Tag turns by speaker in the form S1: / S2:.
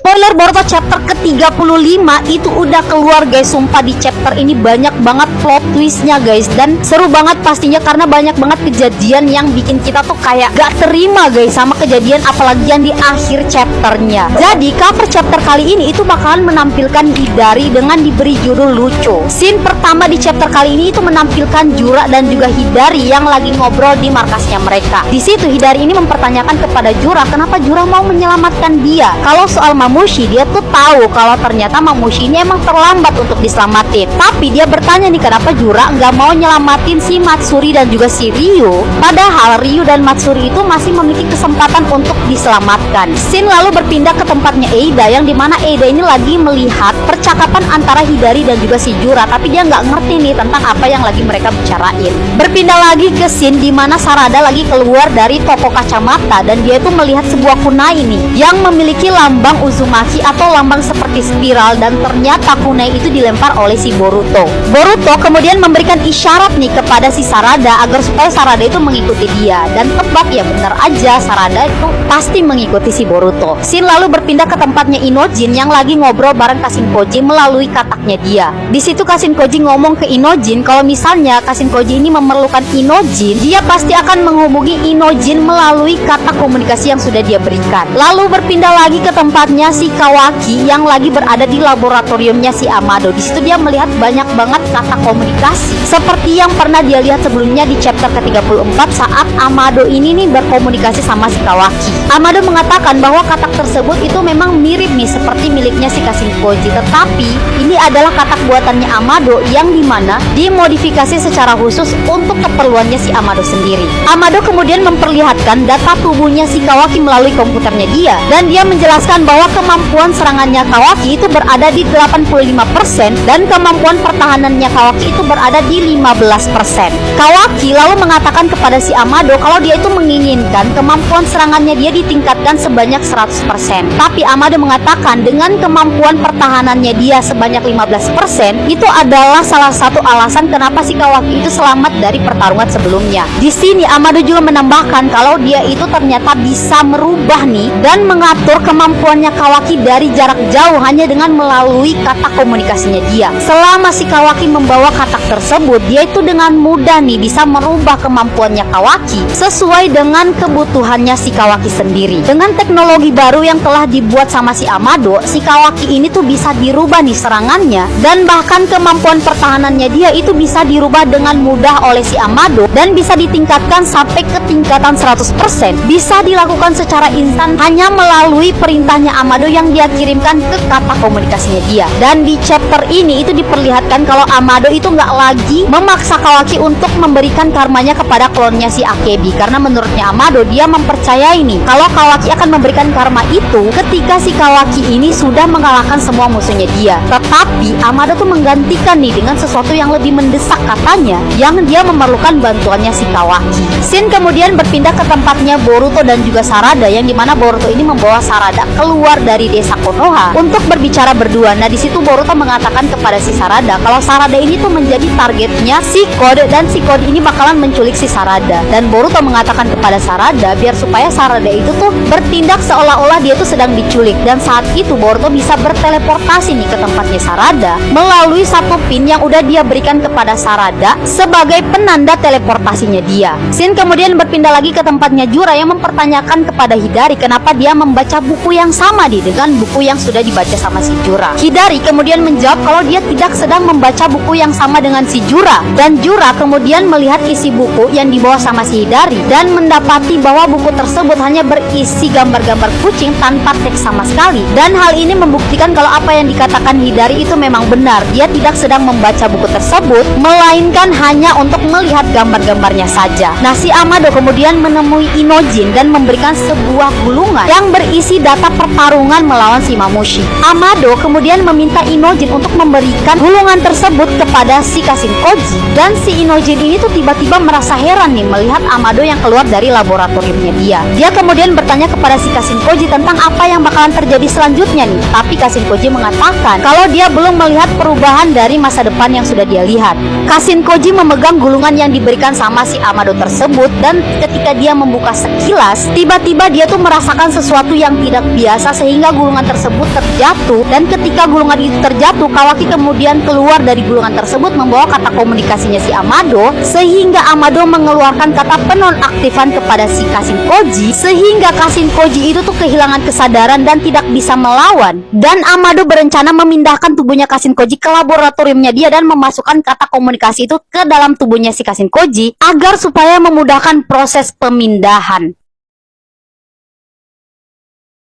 S1: Spoiler, Boruto chapter ke-35 itu udah keluar guys. Sumpah di chapter ini banyak banget plot twistnya guys, dan seru banget pastinya karena banyak banget kejadian yang bikin kita tuh kayak gak terima guys sama kejadian apalagi yang di akhir chapternya. Jadi cover chapter kali ini itu bakalan menampilkan Hidari dengan diberi judul lucu. Scene pertama di chapter kali ini itu menampilkan Jura dan juga Hidari yang lagi ngobrol di markasnya mereka. Di situ Hidari ini mempertanyakan kepada Jura kenapa Jura mau menyelamatkan dia. Kalau soal Mamushi, dia tuh tahu kalau ternyata Mamushi ini emang terlambat untuk diselamatin. Tapi dia bertanya nih kenapa Jura nggak mau nyelamatin si Matsuri dan juga si Ryu. Padahal Ryu dan Matsuri itu masih memiliki kesempatan untuk diselamatkan. Scene lalu berpindah ke tempatnya Eida, yang dimana Eida ini lagi melihat percakapan antara Hidari dan juga si Jura, tapi dia nggak ngerti nih tentang apa yang lagi mereka bicarain. Berpindah lagi ke scene dimana Sarada lagi keluar dari toko kacamata dan dia itu melihat sebuah kunai nih yang memiliki lambang Uzumaki atau lambang seperti spiral, dan ternyata kunai itu dilempar oleh si Boruto. Boruto kemudian memberikan isyarat nih kepada si Sarada agar supaya Sarada itu mengikuti dia, dan tebak ya benar aja Sarada itu pasti mengikuti si Boruto. Scene lalu berpindah ke tempatnya Inojin yang lagi ngobrol bareng Kashinkoji melalui kataknya dia. Di situ Kashinkoji ngomong ke Inojin kalau misalnya Kashinkoji ini memerlukan Inojin, dia pasti akan menghubungi Inojin melalui kata komunikasi yang sudah dia berikan. Lalu berpindah lagi ke tempatnya si Kawaki yang lagi berada di laboratoriumnya si Amado. Di situ dia melihat banyak banget kata komunikasi seperti yang pernah dia lihat sebelumnya di chapter ke-34 saat Amado ini nih berkomunikasi sama si Kawaki. Amado mengatakan bahwa katak tersebut itu memang mirip nih seperti miliknya si Kashinkoji, tetapi ini adalah katak buatannya Amado yang dimana dimodifikasi secara khusus untuk keperluannya si Amado sendiri. Amado kemudian memperlihatkan data tubuhnya si Kawaki melalui komputernya dia, dan dia menjelaskan bahwa kemampuan serangannya Kawaki itu berada di 85% dan kemampuan pertahanannya Kawaki itu berada di 15%. Kawaki lalu mengatakan kepada si Amado kalau dia itu menginginkan kemampuan serangannya dia ditingkatkan sebanyak 100%. Tapi Amado mengatakan dengan kemampuan pertahanannya dia sebanyak 15% itu adalah salah satu alasan kenapa si Kawaki itu selamat dari pertarungan sebelumnya. Di sini Amado juga menambahkan kalau dia itu ternyata bisa merubah nih dan mengatur kemampuannya Kawaki dari jarak jauh hanya dengan melalui kata komunikasinya dia. Selama si Kawaki membawa katak tersebut, dia itu dengan mudah nih bisa merubah kemampuannya Kawaki sesuai dengan kebutuhannya si Kawaki sendiri. Dengan teknologi baru yang telah dibuat sama si Amado, si Kawaki ini tuh bisa dirubah nih serangannya, dan bahkan kemampuan pertahanannya dia itu bisa dirubah dengan mudah oleh si Amado dan bisa ditingkatkan sampai ke tingkatan 100%. Bisa dilakukan secara instan hanya melalui perintahnya Amado yang dia kirimkan ke kata komunikasinya dia. Dan di chapter ini itu diperlihatkan kalau Amado itu nggak lagi memaksa Kawaki untuk memberikan karmanya kepada klonnya si Akebi, karena menurutnya Amado dia mempercayai nih kalau Kawaki akan memberikan karma itu ketika si Kawaki ini sudah mengalahkan semua musuhnya dia. Tetapi Amado tuh menggantikan nih dengan sesuatu yang lebih mendesak katanya, yang dia memerlukan bantuannya si Kawaki. Scene kemudian berpindah ke tempatnya Boruto dan juga Sarada, yang dimana Boruto ini membawa Sarada keluar dari desa Konoha untuk berbicara berdua. Nah di situ Boruto mengatakan kepada si Sarada kalau Sarada ini tuh menjadi targetnya si Code, dan si Code ini bakalan menculik si Sarada. Dan Boruto mengatakan kepada Sarada biar supaya Sarada itu tuh bertindak seolah-olah dia tuh sedang diculik. Dan saat itu Boruto bisa berteleportasi nih ke tempatnya Sarada melalui satu pin yang udah dia berikan kepada Sarada sebagai penanda teleportasinya dia. Scene kemudian berpindah lagi ke tempatnya Jura yang mempertanyakan kepada Hidari kenapa dia membaca buku yang sama dengan buku yang sudah dibaca sama si Jura. Hidari kemudian menjawab kalau dia tidak sedang membaca buku yang sama dengan si Jura, dan Jura kemudian melihat isi buku yang dibawa sama si Hidari dan mendapati bahwa buku tersebut hanya berisi gambar-gambar kucing tanpa teks sama sekali. Dan hal ini membuktikan kalau apa yang dikatakan Hidari itu memang benar. Dia tidak sedang membaca buku tersebut, melainkan hanya untuk melihat gambar-gambarnya saja. Nah si Amado kemudian menemui Inojin dan memberikan sebuah gulungan yang berisi data pertarungan melawan si Mamushi. Amado kemudian meminta Inojin untuk memberikan gulungan tersebut kepada si Kashinkoji, dan si Inojin ini tuh tiba-tiba merasa heran nih melihat Amado yang keluar dari laboratoriumnya dia. Dia kemudian bertanya kepada si Kashinkoji tentang apa yang bakalan terjadi selanjutnya nih, tapi Kashinkoji mengatakan kalau dia belum melihat perubahan dari masa depan yang sudah dia lihat. Kashinkoji memegang gulungan yang diberikan sama si Amado tersebut, dan ketika dia membuka sekilas, tiba-tiba dia tuh merasakan sesuatu yang tidak biasa sehingga sehingga gulungan tersebut terjatuh. Dan ketika gulungan itu terjatuh, Kawaki kemudian keluar dari gulungan tersebut membawa kata komunikasinya si Amado, sehingga Amado mengeluarkan kata penonaktifan kepada si Kashin-Koji, sehingga Kashin-Koji itu tuh kehilangan kesadaran dan tidak bisa melawan. Dan Amado berencana memindahkan tubuhnya Kashin-Koji ke laboratoriumnya dia dan memasukkan kata komunikasi itu ke dalam tubuhnya si Kashin-Koji agar supaya memudahkan proses pemindahan.